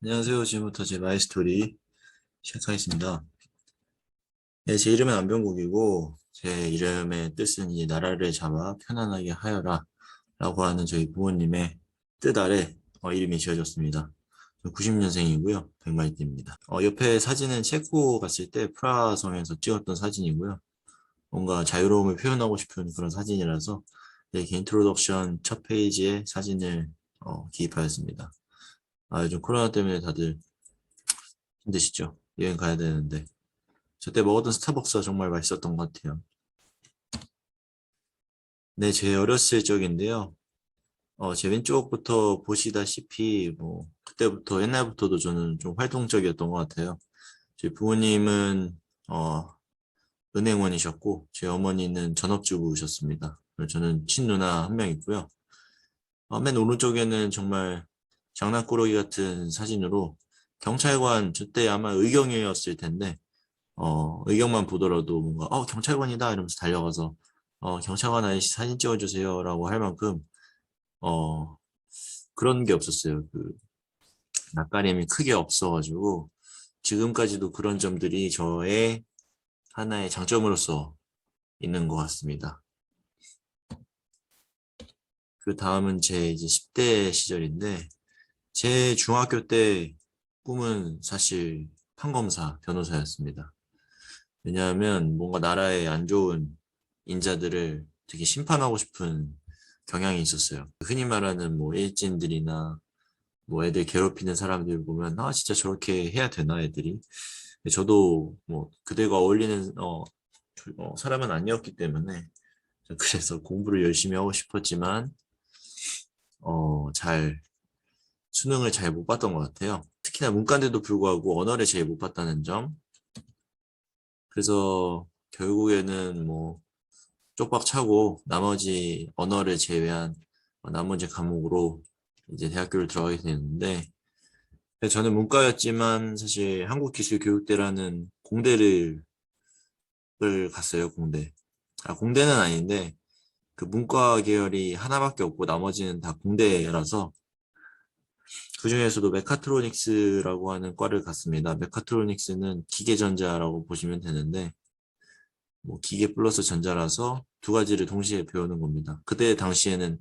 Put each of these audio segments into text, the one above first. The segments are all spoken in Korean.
안녕하세요. 지금부터 제 마이스토리 시작하겠습니다. 네, 제 이름은 안병국이고, 제 이름의 뜻은 이 나라를 잡아 편안하게 하여라 라고 하는 저희 부모님의 뜻 아래 이름이 지어졌습니다. 90년생이고요. 백마이띠입니다. 옆에 사진은 체코 갔을 때 프라하 성에서 찍었던 사진이고요. 뭔가 자유로움을 표현하고 싶은 그런 사진이라서 제 인트로덕션 첫 페이지에 사진을 기입하였습니다. 요즘 코로나 때문에 다들 힘드시죠? 여행 가야 되는데. 저때 먹었던 스타벅스가 정말 맛있었던 것 같아요. 네, 제 어렸을 적인데요. 제 왼쪽부터 보시다시피, 그때부터, 옛날부터도 저는 좀 활동적이었던 것 같아요. 제 부모님은, 은행원이셨고, 제 어머니는 전업주부셨습니다. 그리고 저는 친누나 한 명 있고요. 맨 오른쪽에는 정말 장난꾸러기 같은 사진으로 경찰관, 저때 아마 의경이었을 텐데, 의경만 보더라도 뭔가, 경찰관이다 이러면서 달려가서, 경찰관 아저씨 사진 찍어주세요라고 할 만큼, 어, 그런 게 없었어요. 낯가림이 크게 없어가지고, 지금까지도 그런 점들이 저의 하나의 장점으로서 있는 것 같습니다. 그 다음은 제 이제 10대 시절인데, 제 중학교 때 꿈은 사실 판검사, 변호사였습니다. 왜냐하면 뭔가 나라에 안 좋은 인자들을 되게 심판하고 싶은 경향이 있었어요. 흔히 말하는 뭐 일진들이나 뭐 애들 괴롭히는 사람들 보면 진짜 저렇게 해야 되나 애들이. 저도 뭐 그들과 어울리는 사람은 아니었기 때문에 그래서 공부를 열심히 하고 싶었지만 잘 수능을 잘 못 봤던 것 같아요. 특히나 문과인데도 불구하고 언어를 제일 못 봤다는 점. 그래서 결국에는 뭐 쪽박 차고 나머지 언어를 제외한 나머지 과목으로 이제 대학교를 들어가게 되는데 저는 문과였지만 사실 한국기술교육대라는 공대를 갔어요. 공대. 공대는 아닌데 그 문과 계열이 하나밖에 없고 나머지는 다 공대라서 그중에서도 메카트로닉스라고 하는 과를 갔습니다. 메카트로닉스는 기계전자라고 보시면 되는데 뭐 기계 플러스 전자라서 두 가지를 동시에 배우는 겁니다. 그때 당시에는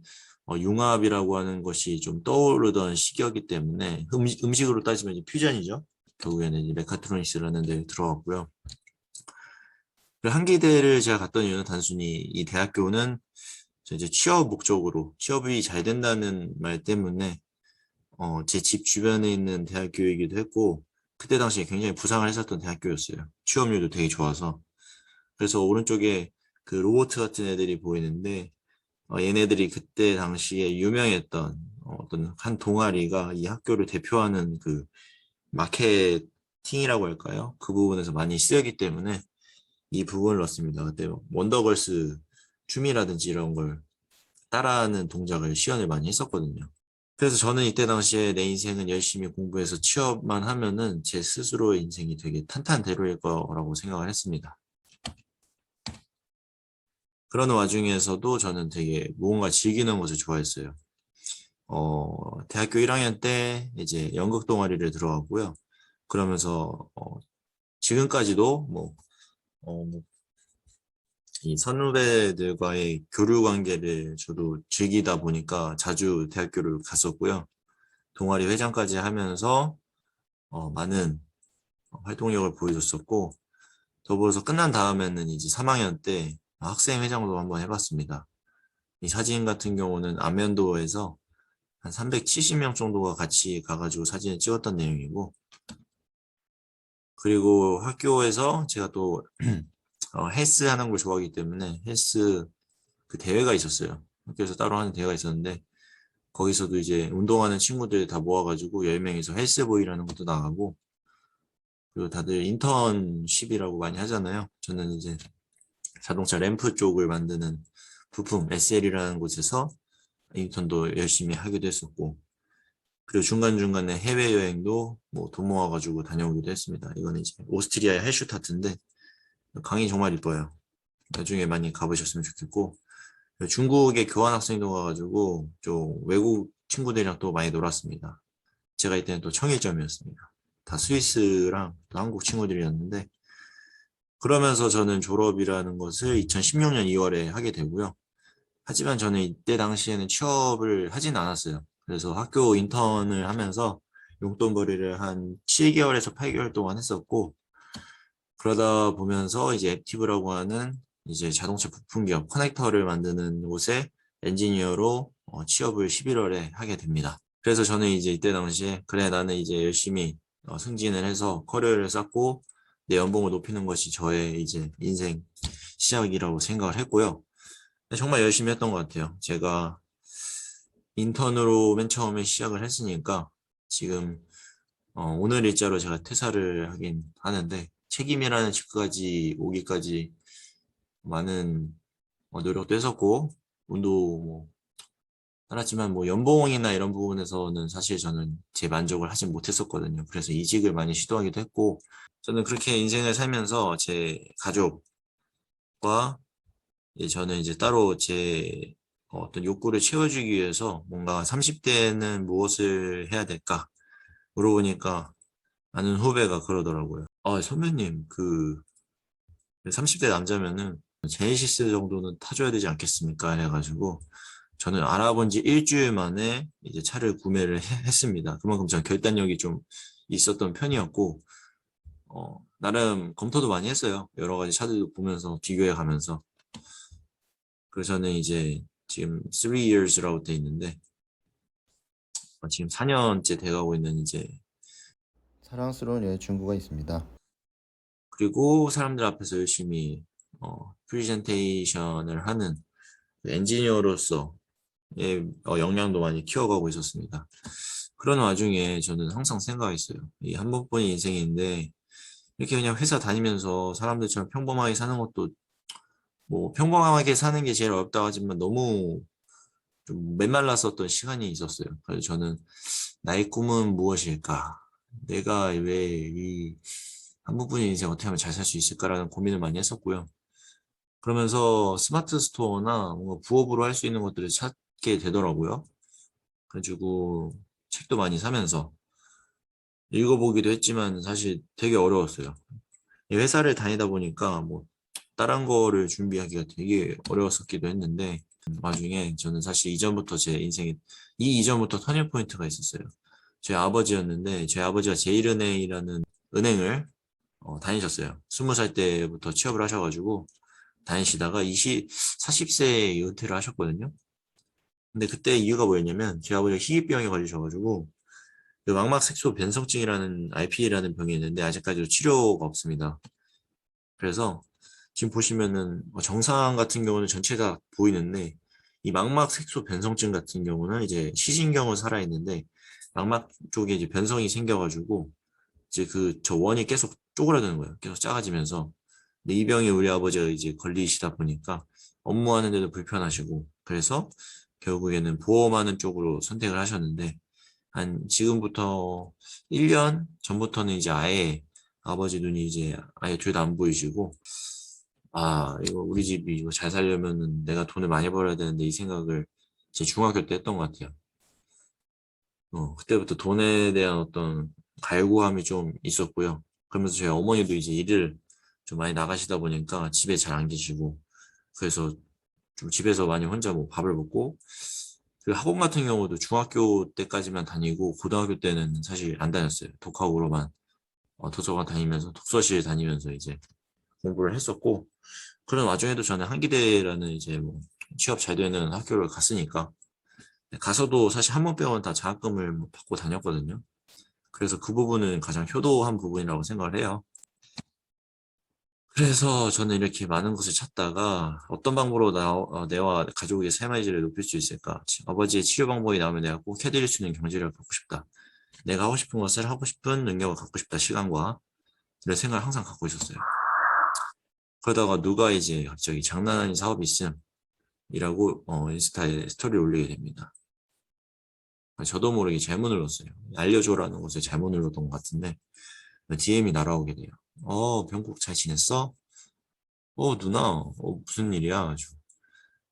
융합이라고 하는 것이 좀 떠오르던 시기였기 때문에 음식으로 따지면 이제 퓨전이죠. 결국에는 이제 메카트로닉스라는 데 들어갔고요. 한기대를 제가 갔던 이유는 단순히 이 대학교는 이제 취업 목적으로 취업이 잘 된다는 말 때문에 제 집 주변에 있는 대학교이기도 했고 그때 당시에 굉장히 부상을 했었던 대학교였어요. 취업률도 되게 좋아서. 그래서 오른쪽에 그 로봇 같은 애들이 보이는데 얘네들이 그때 당시에 유명했던 어떤 한 동아리가 이 학교를 대표하는 그 마케팅이라고 할까요? 그 부분에서 많이 쓰였기 때문에 이 부분을 넣었습니다. 그때 원더걸스 춤이라든지 이런 걸 따라하는 동작을 시연을 많이 했었거든요. 그래서 저는 이때 당시에 내 인생은 열심히 공부해서 취업만 하면은 제 스스로의 인생이 되게 탄탄대로일 거라고 생각을 했습니다. 그런 와중에서도 저는 되게 무언가 즐기는 것을 좋아했어요. 대학교 1학년 때 이제 연극 동아리를 들어갔고요. 그러면서 지금까지도 뭐, 이 선후배들과의 교류 관계를 저도 즐기다 보니까 자주 대학교를 갔었고요. 동아리 회장까지 하면서 많은 활동력을 보여줬었고, 더불어서 끝난 다음에는 이제 3학년 때 학생회장도 한번 해봤습니다. 이 사진 같은 경우는 안면도에서 한 370명 정도가 같이 가가지고 사진을 찍었던 내용이고, 그리고 학교에서 제가 또 헬스 하는 걸 좋아하기 때문에 헬스 그 대회가 있었어요. 학교에서 따로 하는 대회가 있었는데, 거기서도 이제 운동하는 친구들 다 모아가지고 10명이서 헬스보이라는 것도 나가고, 그리고 다들 인턴십이라고 많이 하잖아요. 저는 이제 자동차 램프 쪽을 만드는 부품 SL이라는 곳에서 인턴도 열심히 하기도 했었고, 그리고 중간중간에 해외여행도 뭐 돈 모아가지고 다녀오기도 했습니다. 이거는 이제 오스트리아의 할슈타트인데 강이 정말 이뻐요. 나중에 많이 가보셨으면 좋겠고, 중국에 교환학생도 가가지고 좀 외국 친구들이랑 또 많이 놀았습니다. 제가 이때는 또 청일점이었습니다. 다 스위스랑 또 한국 친구들이었는데, 그러면서 저는 졸업이라는 것을 2016년 2월에 하게 되고요. 하지만 저는 이때 당시에는 취업을 하진 않았어요. 그래서 학교 인턴을 하면서 용돈벌이를 한 7개월에서 8개월 동안 했었고, 그러다 보면서 이제 앱티브라고 하는 이제 자동차 부품 기업 커넥터를 만드는 곳에 엔지니어로 취업을 11월에 하게 됩니다. 그래서 저는 이제 이때 당시에 그래 나는 이제 열심히 승진을 해서 커리어를 쌓고 내 연봉을 높이는 것이 저의 이제 인생 시작이라고 생각을 했고요. 정말 열심히 했던 것 같아요. 제가 인턴으로 맨 처음에 시작을 했으니까 지금 오늘 일자로 제가 퇴사를 하긴 하는데 책임이라는 직까지 오기까지 많은 노력도 했었고 운도 뭐 알았지만 뭐 연봉이나 이런 부분에서는 사실 저는 제 만족을 하진 못했었거든요. 그래서 이직을 많이 시도하기도 했고 저는 그렇게 인생을 살면서 제 가족과 저는 이제 따로 제 어떤 욕구를 채워주기 위해서 뭔가 30대는 무엇을 해야 될까 물어보니까 아는 후배가 그러더라고요. 선배님, 30대 남자면은 제네시스 정도는 타줘야 되지 않겠습니까? 해가지고 저는 알아본 지 일주일 만에 이제 차를 구매를 했습니다. 그만큼 전 결단력이 좀 있었던 편이었고, 나름 검토도 많이 했어요. 여러 가지 차들도 보면서 비교해 가면서. 그래서 저는 이제 지금 3 years라고 돼 있는데, 지금 4년째 돼가고 있는 이제, 사랑스러운 여자친구가 있습니다. 그리고 사람들 앞에서 열심히, 프리젠테이션을 하는 그 엔지니어로서 역량도 많이 키워가고 있었습니다. 그런 와중에 저는 항상 생각했어요. 이 한 번뿐인 인생인데 이렇게 그냥 회사 다니면서 사람들처럼 평범하게 사는 것도 뭐 평범하게 사는 게 제일 어렵다고 하지만 너무 좀 메말랐었던 시간이 있었어요. 그래서 저는 나의 꿈은 무엇일까? 내가 왜 이 한 번뿐인 인생 어떻게 하면 잘 살 수 있을까라는 고민을 많이 했었고요. 그러면서 스마트 스토어나 뭔가 부업으로 할 수 있는 것들을 찾게 되더라고요. 그래가지고 책도 많이 사면서 읽어보기도 했지만 사실 되게 어려웠어요. 이 회사를 다니다 보니까 뭐 다른 거를 준비하기가 되게 어려웠었기도 했는데 와중에 저는 사실 이전부터 제 인생에 이 이전부터 터닝 포인트가 있었어요. 제 아버지였는데 제 아버지가 제일은행이라는 은행을 다니셨어요. 20살 때부터 취업을 하셔가지고 다니시다가 40세에 은퇴를 하셨거든요. 근데 그때 이유가 뭐였냐면 제 아버지가 희귀병에 걸리셔가지고 그 망막색소 변성증이라는 RP라는 병이 있는데 아직까지도 치료가 없습니다. 그래서 지금 보시면은 정상 같은 경우는 전체 다 보이는데 이 망막색소 변성증 같은 경우는 이제 시신경은 살아있는데 망막 쪽에 이제 변성이 생겨가지고 이제 저 원이 계속 쪼그라드는 거예요. 계속 작아지면서. 근데 이 병이 우리 아버지가 이제 걸리시다 보니까 업무하는 데도 불편하시고 그래서 결국에는 보험하는 쪽으로 선택을 하셨는데 한 지금부터 1년 전부터는 이제 아예 아버지 눈이 이제 아예 둘 다 안 보이시고 이거 우리 집이 이거 잘 살려면은 내가 돈을 많이 벌어야 되는데 이 생각을 제 중학교 때 했던 것 같아요. 그때부터 돈에 대한 어떤 갈구함이 좀 있었고요. 그러면서 저희 어머니도 이제 일을 좀 많이 나가시다 보니까 집에 잘 안 계시고 그래서 좀 집에서 많이 혼자 뭐 밥을 먹고 그 학원 같은 경우도 중학교 때까지만 다니고 고등학교 때는 사실 안 다녔어요. 독학으로만 도서관 다니면서 독서실 다니면서 이제 공부를 했었고 그런 와중에도 저는 한기대라는 이제 뭐 취업 잘 되는 학교를 갔으니까 가서도 사실 한 번 빼고는 다 장학금을 뭐 받고 다녔거든요. 그래서 그 부분은 가장 효도한 부분이라고 생각을 해요. 그래서 저는 이렇게 많은 것을 찾다가 어떤 방법으로 내와 가족의 삶의 질을 높일 수 있을까? 아버지의 치료 방법이 나오면 내가 꼭 해드릴 수 있는 경제력을 갖고 싶다. 내가 하고 싶은 것을 하고 싶은 능력을 갖고 싶다. 시간과 이런 생각을 항상 갖고 있었어요. 그러다가 누가 이제 갑자기 장난 아닌 사업이 있음이라고 인스타에 스토리를 올리게 됩니다. 저도 모르게 잘못 눌렀어요. 알려줘라는 것을 잘못 눌렀던 것 같은데 DM이 날아오게 돼요. 병국 잘 지냈어? 누나, 무슨 일이야?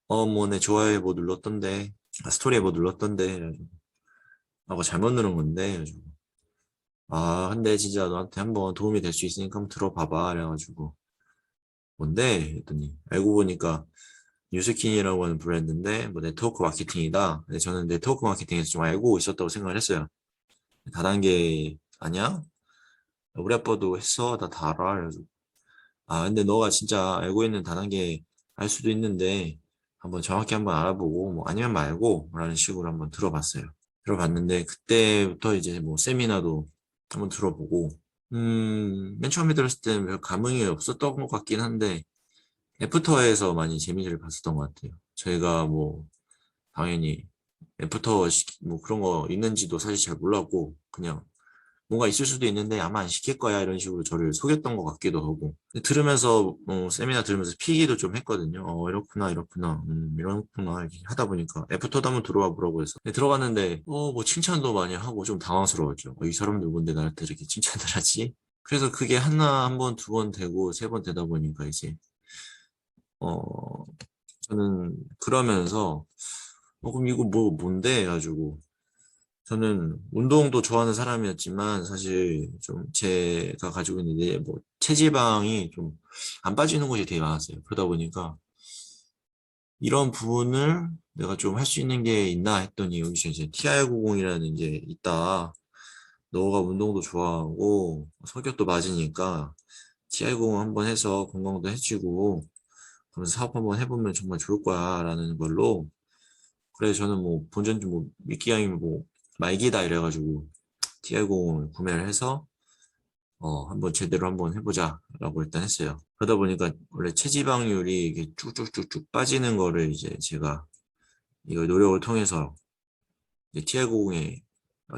뭐, 내 좋아해 뭐 눌렀던데, 스토리에 뭐 눌렀던데. 하고 잘못 누른 건데, 그래가지고 아, 근데 진짜 너한테 한번 도움이 될 수 있으니까 한번 들어봐봐. 그래가지고 뭔데? 했더니 알고 보니까 뉴스킨이라고 하는 브랜드인데 뭐 네트워크 마케팅이다. 근데 저는 네트워크 마케팅에서 좀 알고 있었다고 생각을 했어요. 다단계 아니야? 우리 아빠도 했어. 나 다 알아. 그래서 아, 근데 너가 진짜 알고 있는 다단계 할 수도 있는데 한번 정확히 한번 알아보고 뭐 아니면 말고 라는 식으로 한번 들어봤어요. 들어봤는데 그때부터 이제 뭐 세미나도 한번 들어보고 맨 처음에 들었을 때는 별 감흥이 없었던 것 같긴 한데 애프터에서 많이 재미를 봤었던 것 같아요. 저희가 뭐 당연히 애프터 뭐 그런 거 있는지도 사실 잘 몰랐고 그냥 뭔가 있을 수도 있는데 아마 안 시킬 거야 이런 식으로 저를 속였던 것 같기도 하고 근데 들으면서 세미나 들으면서 필기도 좀 했거든요. 이렇구나 이렇구나 이렇구나 이렇게 하다 보니까 애프터도 한번 들어와 보라고 해서 근데 들어갔는데 뭐 칭찬도 많이 하고 좀 당황스러웠죠. 이 사람 누군데 나한테 이렇게 칭찬을 하지? 그래서 그게 하나 한 번, 두 번 되고 세 번 되다 보니까 이제 어 저는 그러면서 그럼 이거 뭐 뭔데 해가지고 저는 운동도 좋아하는 사람이었지만 사실 좀 제가 가지고 있는 뭐 체지방이 좀 안 빠지는 것이 되게 많았어요. 그러다 보니까 이런 부분을 내가 좀 할 수 있는 게 있나 했더니 여기서 이제 TR90이라는 게 있다. 너가 운동도 좋아하고 성격도 맞으니까 TR90 한번 해서 건강도 해지고 그러면서 사업 한번 해보면 정말 좋을 거야 라는 걸로 그래 저는 뭐 본전 뭐 미끼 양이 뭐 말기다 이래가지고 TR90을 구매를 해서 한번 제대로 한번 해보자라고 일단 했어요. 그러다 보니까 원래 체지방률이 이게 쭉쭉쭉쭉 빠지는 거를 이제 제가 이거 노력을 통해서 이제 TR90의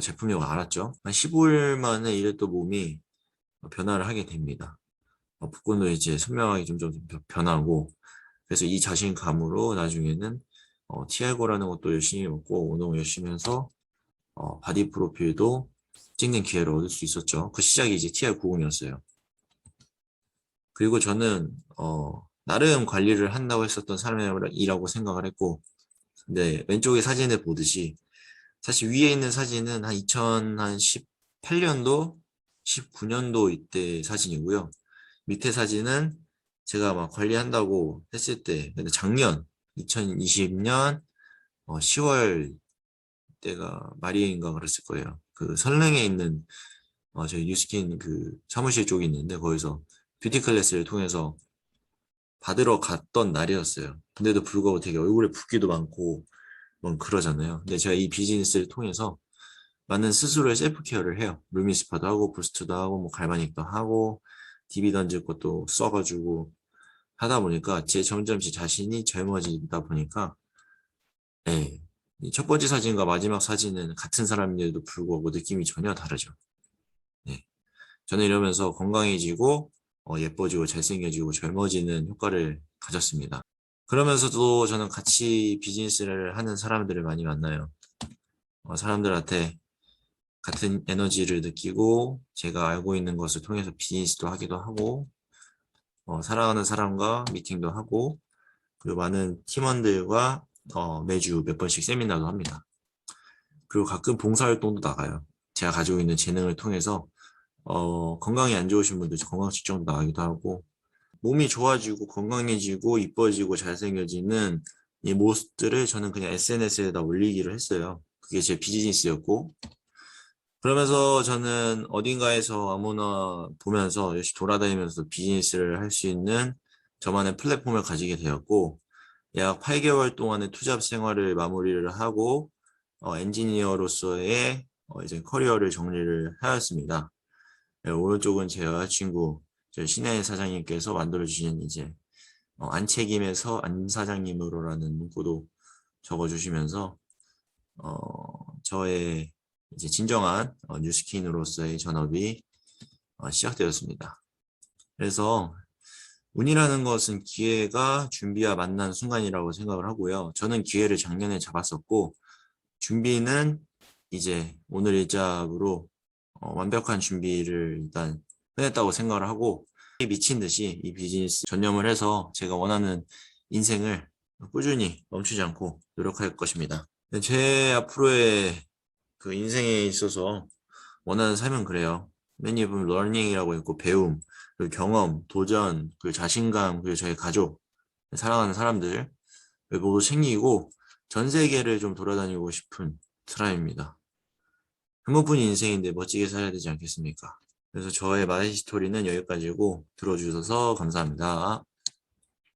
제품력을 알았죠. 한 15일 만에 이래 또 몸이 변화를 하게 됩니다. 복근도 이제 선명하게 점점 변하고 그래서 이 자신감으로 나중에는 TR9라는 것도 열심히 먹고 운동 열심히 해서 바디 프로필도 찍는 기회를 얻을 수 있었죠. 그 시작이 이제 TR90이었어요. 그리고 저는 나름 관리를 한다고 했었던 사람이라고 생각을 했고 근데 왼쪽에 사진을 보듯이 사실 위에 있는 사진은 한 2018년도 19년도 이때 사진이고요. 밑에 사진은 제가 막 관리한다고 했을 때 근데 작년 2020년 10월 때가 말이인가 그랬을 거예요. 그 설릉에 있는 저희 뉴스킨 그 사무실 쪽이 있는데 거기서 뷰티 클래스를 통해서 받으러 갔던 날이었어요. 근데도 불구하고 되게 얼굴에 붓기도 많고 뭐 그러잖아요. 근데 제가 이 비즈니스를 통해서 많은 스스로의 셀프 케어를 해요. 루미스파도 하고 부스트도 하고 뭐 갈바닉도 하고 DB 던질 것도 써가지고 하다 보니까 점점 제 자신이 젊어지다 보니까 예, 이첫 번째 사진과 마지막 사진은 같은 사람인데도 불구하고 느낌이 전혀 다르죠. 예. 저는 이러면서 건강해지고 예뻐지고 잘생겨지고 젊어지는 효과를 가졌습니다. 그러면서도 저는 같이 비즈니스를 하는 사람들을 많이 만나요. 사람들한테 같은 에너지를 느끼고 제가 알고 있는 것을 통해서 비즈니스도 하기도 하고 사랑하는 사람과 미팅도 하고 그리고 많은 팀원들과 매주 몇 번씩 세미나도 합니다. 그리고 가끔 봉사활동도 나가요. 제가 가지고 있는 재능을 통해서 건강이 안 좋으신 분들 건강 측정도 나가기도 하고 몸이 좋아지고 건강해지고 이뻐지고 잘생겨지는 이 모습들을 저는 그냥 SNS에다 올리기로 했어요. 그게 제 비즈니스였고 그러면서 저는 어딘가에서 아무나 보면서 역시 돌아다니면서 비즈니스를 할 수 있는 저만의 플랫폼을 가지게 되었고 약 8개월 동안의 투잡 생활을 마무리를 하고 엔지니어로서의 이제 커리어를 정리를 하였습니다. 네, 오른쪽은 제 여자친구 저 신혜 사장님께서 만들어주신 이제 안책임에서 안 사장님으로라는 문구도 적어주시면서 저의 이제 진정한 뉴스킨으로서의 전업이 시작되었습니다. 그래서 운이라는 것은 기회가 준비와 만난 순간이라고 생각을 하고요. 저는 기회를 작년에 잡았었고 준비는 이제 오늘 일자로 완벽한 준비를 일단 해냈다고 생각을 하고 미친 듯이 이 비즈니스 전념을 해서 제가 원하는 인생을 꾸준히 멈추지 않고 노력할 것입니다. 제 앞으로의 그 인생에 있어서 원하는 삶은 그래요. 맨 위에 보면 learning이라고 있고 배움, 그리고 경험, 도전, 그리고 자신감, 그리고 저희 가족, 사랑하는 사람들 모두 챙기고 전 세계를 좀 돌아다니고 싶은 사람입니다. 한 번뿐인 인생인데 멋지게 살아야 되지 않겠습니까? 그래서 저의 마이 스토리는 여기까지고 들어주셔서 감사합니다.